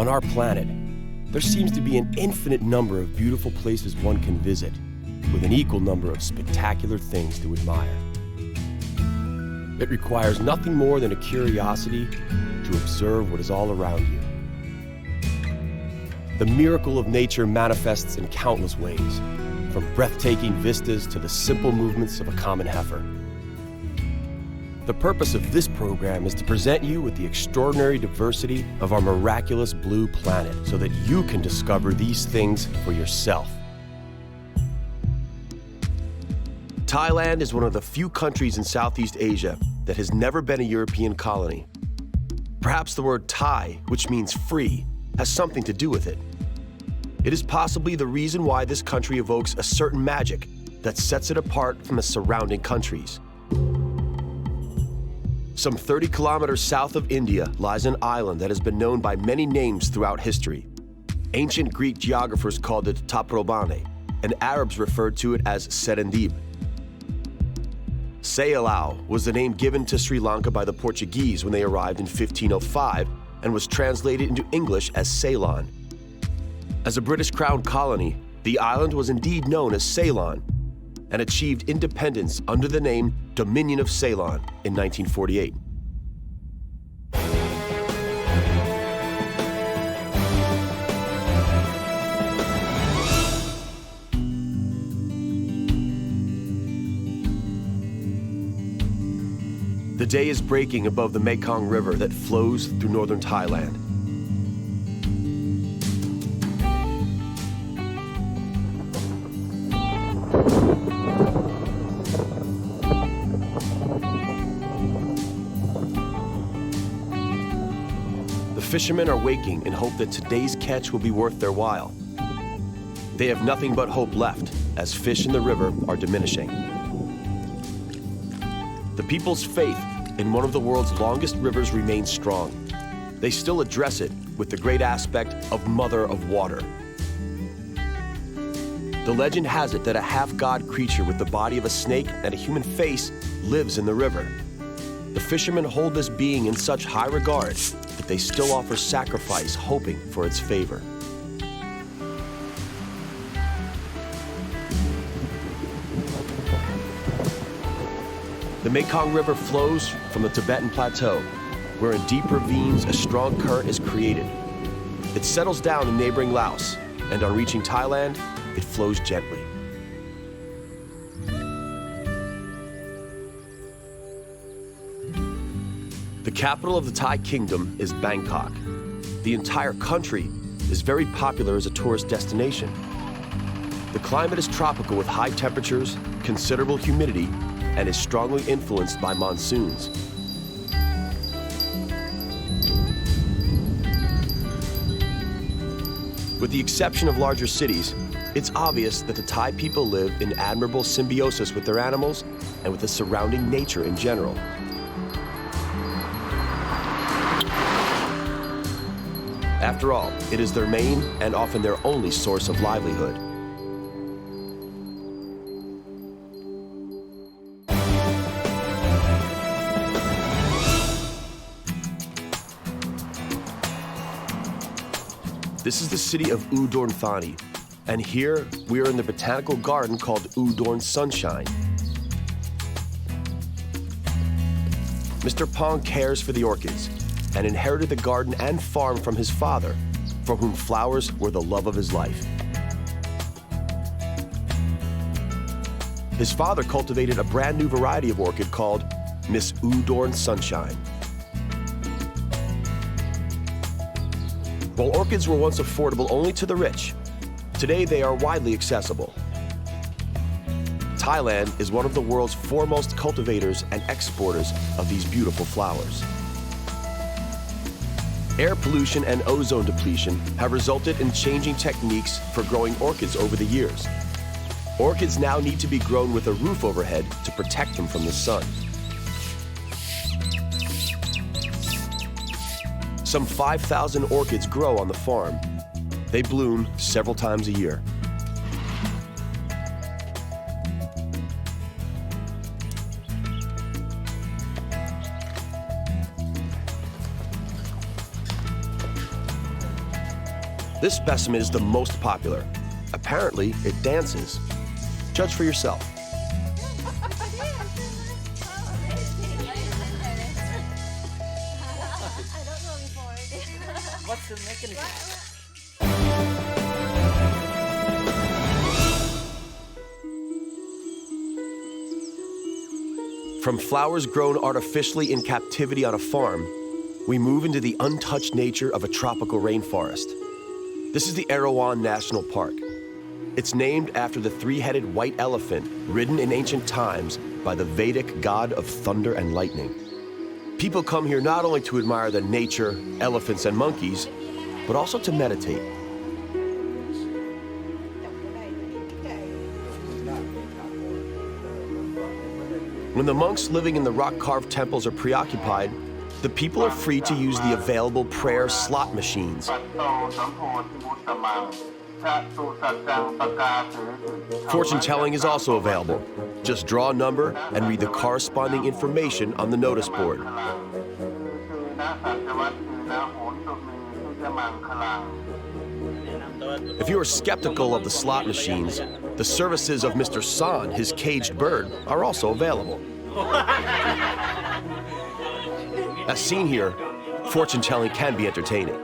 On our planet, there seems to be an infinite number of beautiful places one can visit, with an equal number of spectacular things to admire. It requires nothing more than a curiosity to observe what is all around you. The miracle of nature manifests in countless ways, from breathtaking vistas to the simple movements of a common heifer. The purpose of this program is to present you with the extraordinary diversity of our miraculous blue planet so that you can discover these things for yourself. Thailand is one of the few countries in Southeast Asia that has never been a European colony. Perhaps the word Thai, which means free, has something to do with it. It is possibly the reason why this country evokes a certain magic that sets it apart from the surrounding countries. Some 30 kilometers south of India lies an island that has been known by many names throughout history. Ancient Greek geographers called it Taprobane, and Arabs referred to it as Serendib. Ceylon was the name given to Sri Lanka by the Portuguese when they arrived in 1505 and was translated into English as Ceylon. As a British Crown colony, the island was indeed known as Ceylon and achieved independence under the name Dominion of Ceylon in 1948. The day is breaking above the Mekong River that flows through northern Thailand. The fishermen are waking in hope that today's catch will be worth their while. They have nothing but hope left, as fish in the river are diminishing. The people's faith in one of the world's longest rivers remains strong. They still address it with the great aspect of Mother of Water. The legend has it that a half-god creature with the body of a snake and a human face lives in the river. The fishermen hold this being in such high regard that they still offer sacrifice, hoping for its favor. The Mekong River flows from the Tibetan Plateau, where in deep ravines a strong current is created. It settles down in neighboring Laos, and on reaching Thailand, it flows gently. The capital of the Thai kingdom is Bangkok. The entire country is very popular as a tourist destination. The climate is tropical with high temperatures, considerable humidity, and is strongly influenced by monsoons. With the exception of larger cities, it's obvious that the Thai people live in admirable symbiosis with their animals and with the surrounding nature in general. After all, it is their main and often their only source of livelihood. This is the city of Udorn Thani, and here we are in the botanical garden called Udorn Sunshine. Mr. Pong cares for the orchids and inherited the garden and farm from his father, for whom flowers were the love of his life. His father cultivated a brand new variety of orchid called Miss Udorn Sunshine. While orchids were once affordable only to the rich, today they are widely accessible. Thailand is one of the world's foremost cultivators and exporters of these beautiful flowers. Air pollution and ozone depletion have resulted in changing techniques for growing orchids over the years. Orchids now need to be grown with a roof overhead to protect them from the sun. Some 5,000 orchids grow on the farm. They bloom several times a year. This specimen is the most popular. Apparently, it dances. Judge for yourself. What's the mechanism? From flowers grown artificially in captivity on a farm, we move into the untouched nature of a tropical rainforest. This is the Erawan National Park. It's named after the three-headed white elephant ridden in ancient times by the Vedic god of thunder and lightning. People come here not only to admire the nature, elephants, and monkeys, but also to meditate. When the monks living in the rock-carved temples are preoccupied, the people are free to use the available prayer slot machines. Fortune telling is also available. Just draw a number and read the corresponding information on the notice board. If you are skeptical of the slot machines, the services of Mr. San, his caged bird, are also available. As seen here, fortune telling can be entertaining.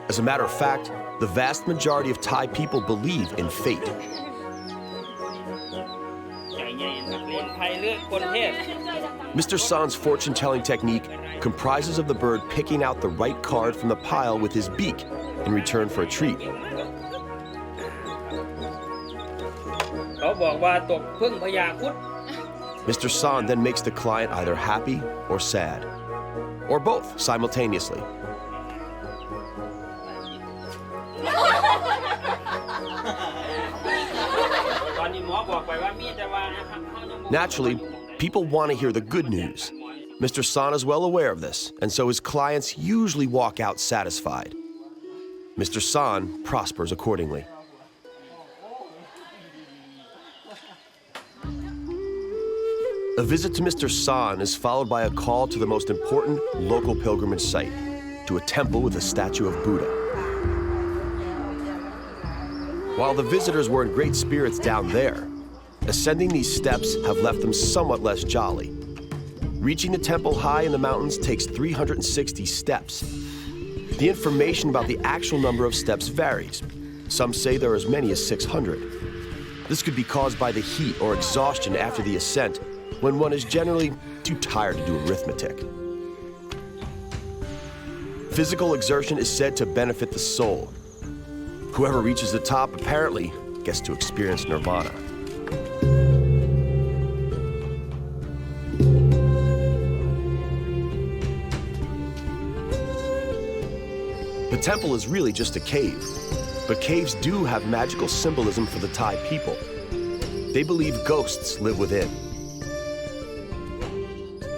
As a matter of fact, the vast majority of Thai people believe in fate. Mr. San's fortune-telling technique comprises of the bird picking out the right card from the pile with his beak in return for a treat. Mr. San then makes the client either happy or sad, or both simultaneously. Naturally, people want to hear the good news. Mr. San is well aware of this, and so his clients usually walk out satisfied. Mr. San prospers accordingly. A visit to Mr. San is followed by a call to the most important local pilgrimage site, to a temple with a statue of Buddha. While the visitors were in great spirits down there, ascending these steps have left them somewhat less jolly. Reaching the temple high in the mountains takes 360 steps. The information about the actual number of steps varies. Some say there are as many as 600. This could be caused by the heat or exhaustion after the ascent, when one is generally too tired to do arithmetic. Physical exertion is said to benefit the soul. Whoever reaches the top apparently gets to experience nirvana. The temple is really just a cave, but caves do have magical symbolism for the Thai people. They believe ghosts live within.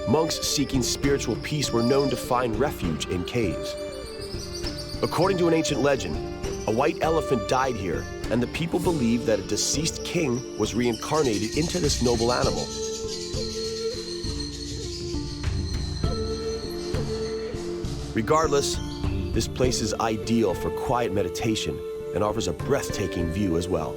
Monks seeking spiritual peace were known to find refuge in caves. According to an ancient legend, a white elephant died here, and the people believed that a deceased king was reincarnated into this noble animal. Regardless, this place is ideal for quiet meditation and offers a breathtaking view as well.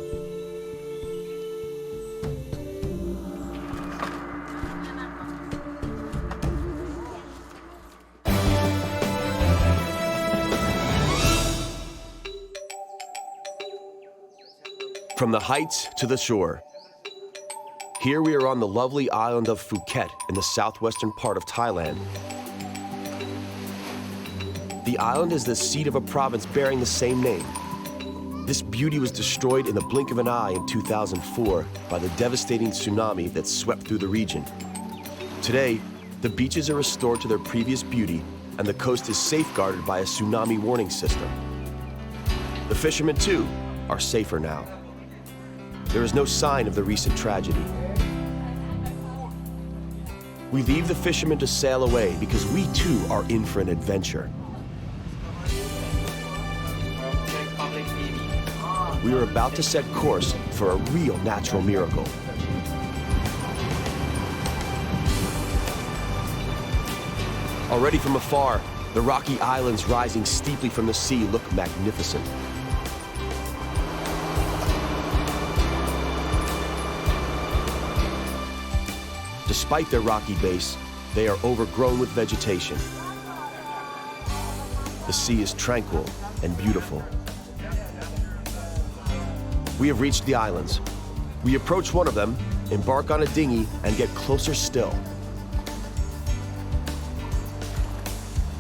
From the heights to the shore. Here we are on the lovely island of Phuket in the southwestern part of Thailand. The island is the seat of a province bearing the same name. This beauty was destroyed in the blink of an eye in 2004 by the devastating tsunami that swept through the region. Today, the beaches are restored to their previous beauty and the coast is safeguarded by a tsunami warning system. The fishermen, too, are safer now. There is no sign of the recent tragedy. We leave the fishermen to sail away because we too are in for an adventure. We are about to set course for a real natural miracle. Already from afar, The rocky islands rising steeply from the sea look magnificent. Despite their rocky base, they are overgrown with vegetation. The sea is tranquil and beautiful. We have reached the islands. We approach one of them, embark on a dinghy, and get closer still.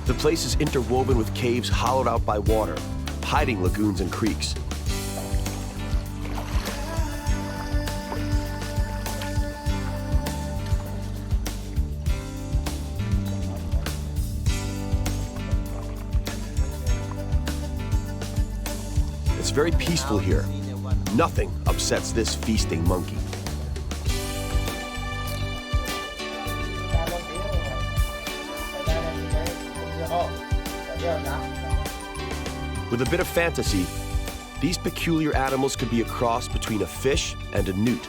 The place is interwoven with caves hollowed out by water, hiding lagoons and creeks. It's very peaceful here. Nothing upsets this feasting monkey. With a bit of fantasy, these peculiar animals could be a cross between a fish and a newt.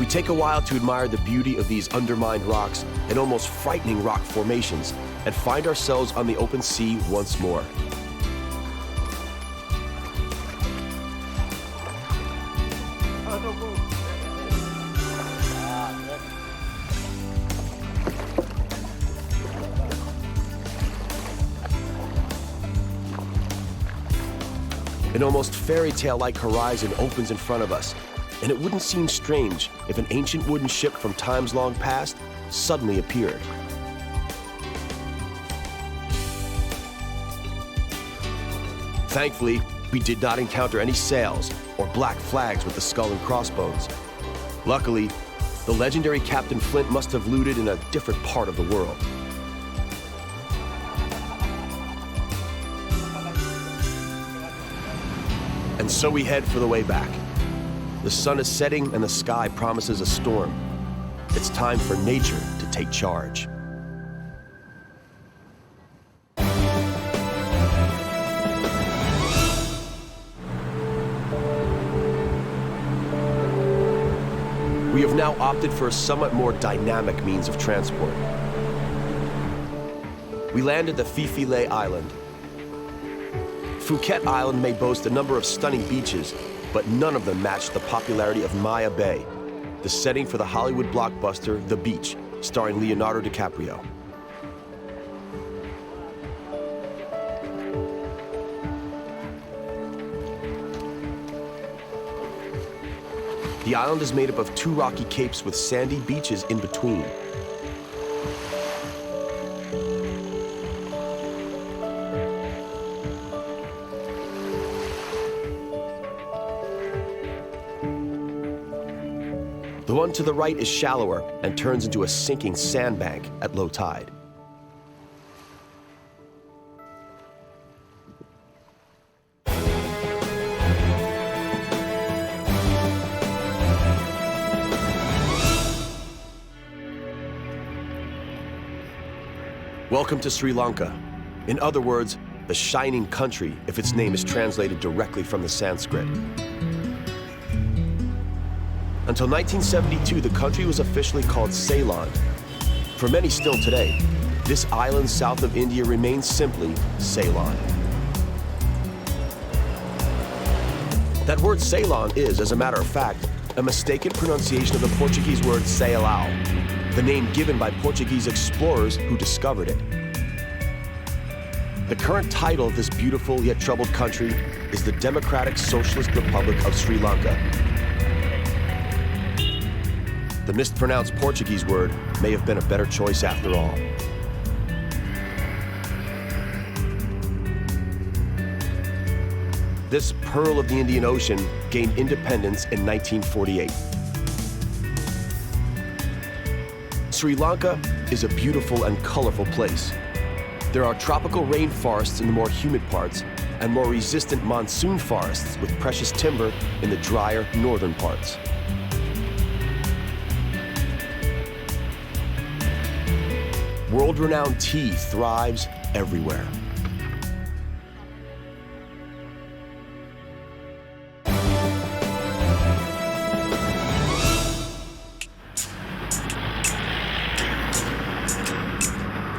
We take a while to admire the beauty of these undermined rocks and almost frightening rock formations, and find ourselves on the open sea once more. An almost fairy tale-like horizon opens in front of us, and it wouldn't seem strange if an ancient wooden ship from times long past suddenly appeared. Thankfully, we did not encounter any sails or black flags with the skull and crossbones. Luckily, the legendary Captain Flint must have looted in a different part of the world. And so we head for the way back. The sun is setting and the sky promises a storm. It's time for nature to take charge. We have now opted for a somewhat more dynamic means of transport. We land at the Phi Phi Lay Island. Phuket Island may boast a number of stunning beaches, but none of them match the popularity of Maya Bay, the setting for the Hollywood blockbuster The Beach, starring Leonardo DiCaprio. The island is made up of two rocky capes with sandy beaches in between. The one to the right is shallower and turns into a sinking sandbank at low tide. Welcome to Sri Lanka. In other words, the shining country, if its name is translated directly from the Sanskrit. Until 1972, the country was officially called Ceylon. For many still today, this island south of India remains simply Ceylon. That word Ceylon is, as a matter of fact, a mistaken pronunciation of the Portuguese word Ceilão, the name given by Portuguese explorers who discovered it. The current title of this beautiful yet troubled country is the Democratic Socialist Republic of Sri Lanka. The mispronounced Portuguese word may have been a better choice after all. This pearl of the Indian Ocean gained independence in 1948. Sri Lanka is a beautiful and colorful place. There are tropical rainforests in the more humid parts and more resistant monsoon forests with precious timber in the drier northern parts. world-renowned tea thrives everywhere.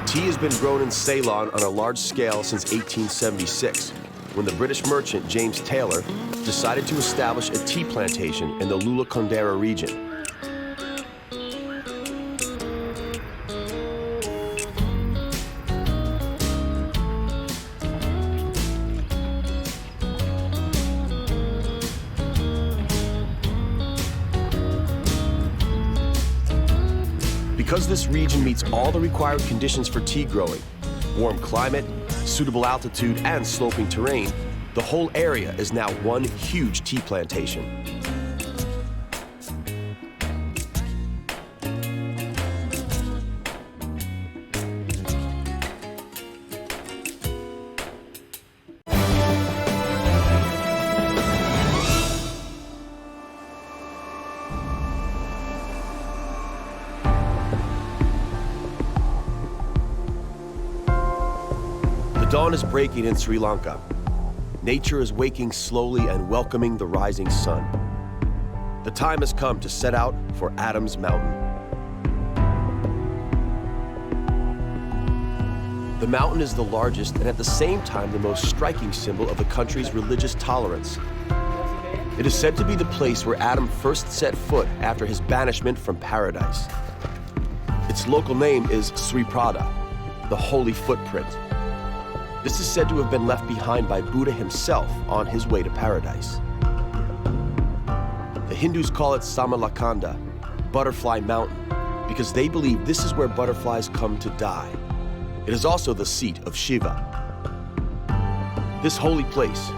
Tea has been grown in Ceylon on a large scale since 1876, when the British merchant James Taylor decided to establish a tea plantation in the Lula-Condera region. Because this region meets all the required conditions for tea growing, warm climate, suitable altitude, and sloping terrain, the whole area is now one huge tea plantation. The dawn is breaking in Sri Lanka. Nature is waking slowly and welcoming the rising sun. The time has come to set out for Adam's Mountain. The mountain is the largest and at the same time the most striking symbol of the country's religious tolerance. It is said to be the place where Adam first set foot after his banishment from paradise. Its local name is Sri Prada, the holy footprint. This is said to have been left behind by Buddha himself on his way to paradise. The Hindus call it Samalakanda, Butterfly Mountain, because they believe this is where butterflies come to die. It is also the seat of Shiva. This holy place,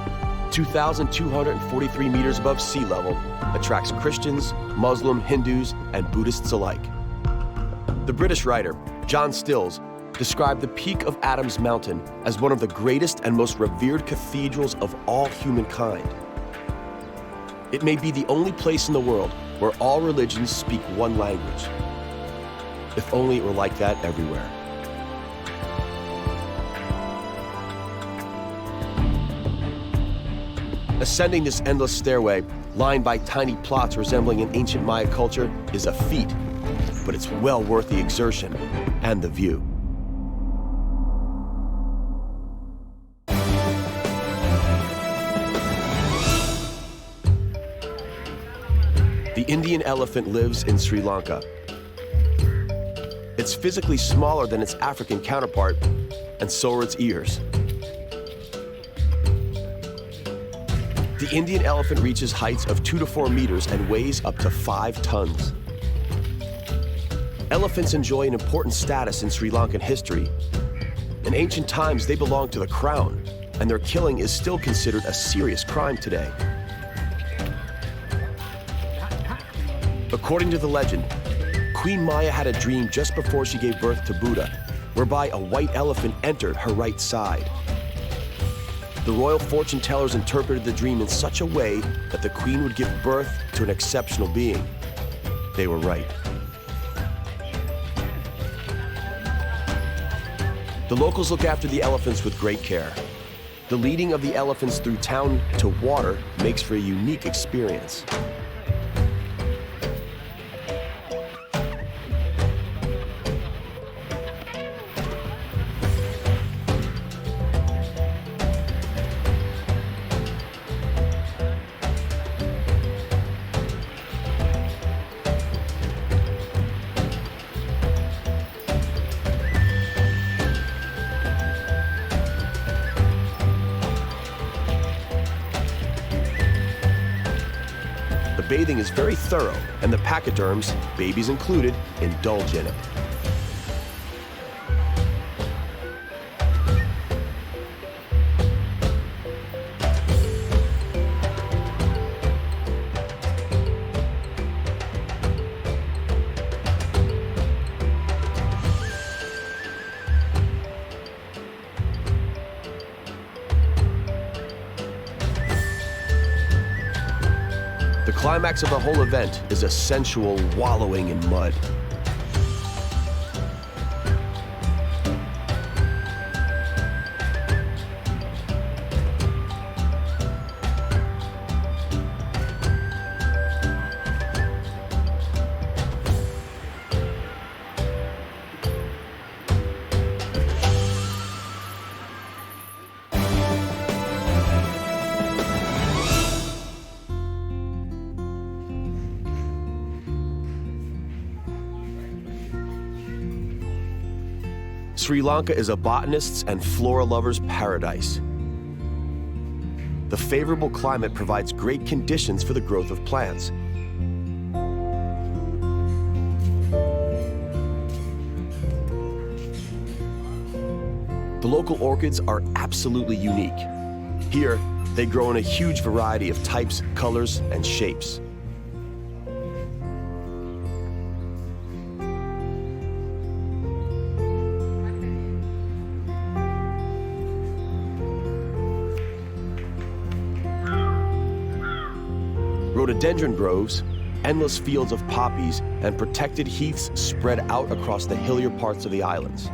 2,243 meters above sea level, attracts Christians, Muslim, Hindus, and Buddhists alike. The British writer, John Stills, described the peak of Adam's Mountain as one of the greatest and most revered cathedrals of all humankind. It may be the only place in the world where all religions speak one language. If only it were like that everywhere. Ascending this endless stairway, lined by tiny plots resembling an ancient Maya culture, is a feat, but it's well worth the exertion and the view. The Indian elephant lives in Sri Lanka. It's physically smaller than its African counterpart, and so are its ears. The Indian elephant reaches heights of 2 to 4 meters and weighs up to 5 tons. Elephants enjoy an important status in Sri Lankan history. In ancient times, they belonged to the crown, and their killing is still considered a serious crime today. According to the legend, Queen Maya had a dream just before she gave birth to Buddha, whereby a white elephant entered her right side. The royal fortune tellers interpreted the dream in such a way that the queen would give birth to an exceptional being. They were right. The locals look after the elephants with great care. The leading of the elephants through town to water makes for a unique experience. Bathing is very thorough, and the pachyderms, babies included, indulge in it. The climax of the whole event is a sensual wallowing in mud. Sri Lanka is a botanist's and flora lover's paradise. The favorable climate provides great conditions for the growth of plants. The local orchids are absolutely unique. Here, they grow in a huge variety of types, colors, and shapes. Rhododendron groves, endless fields of poppies, and protected heaths spread out across the hillier parts of the islands.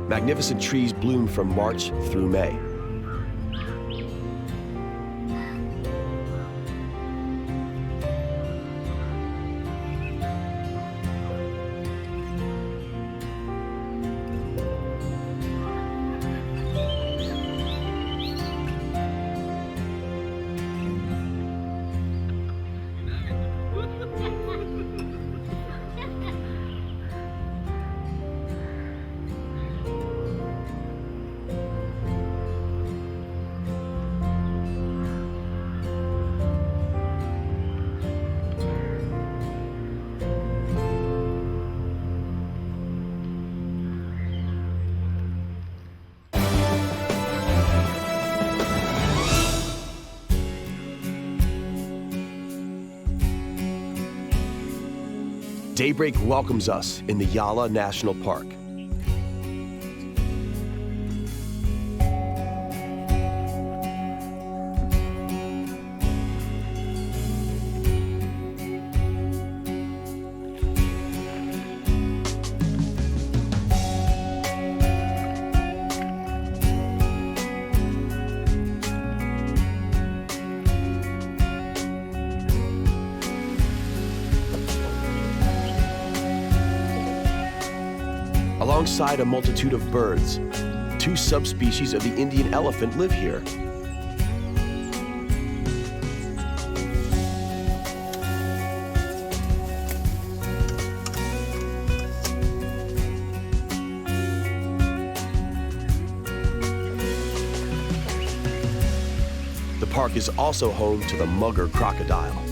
Magnificent trees bloom from March through May. Daybreak welcomes us in the Yala National Park. Alongside a multitude of birds, two subspecies of the Indian elephant live here. The park is also home to the mugger crocodile.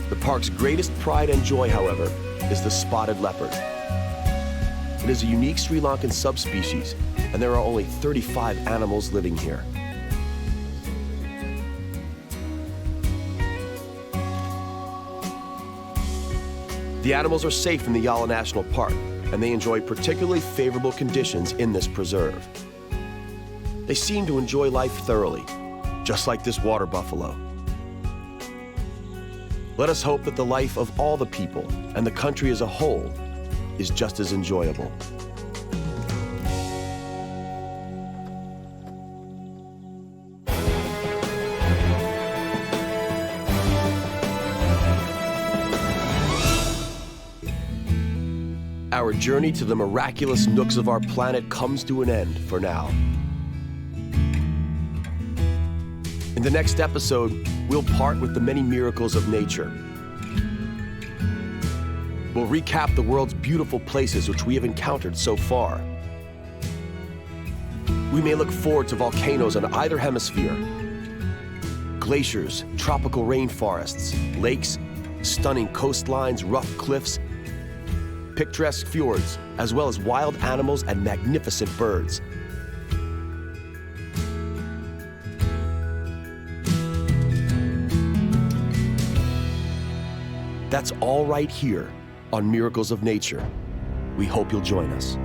The park's greatest pride and joy, however, is the spotted leopard. It is a unique Sri Lankan subspecies, and there are only 35 animals living here. The animals are safe in the Yala National Park, and they enjoy particularly favorable conditions in this preserve. They seem to enjoy life thoroughly, just like this water buffalo. Let us hope that the life of all the people and the country as a whole is just as enjoyable. Our journey to the miraculous nooks of our planet comes to an end for now. In the next episode, we'll part with the many miracles of nature. We'll recap the world's beautiful places which we have encountered so far. We may look forward to volcanoes on either hemisphere, glaciers, tropical rainforests, lakes, stunning coastlines, rough cliffs, picturesque fjords, as well as wild animals and magnificent birds. That's all right here on Miracles of Nature. We hope you'll join us.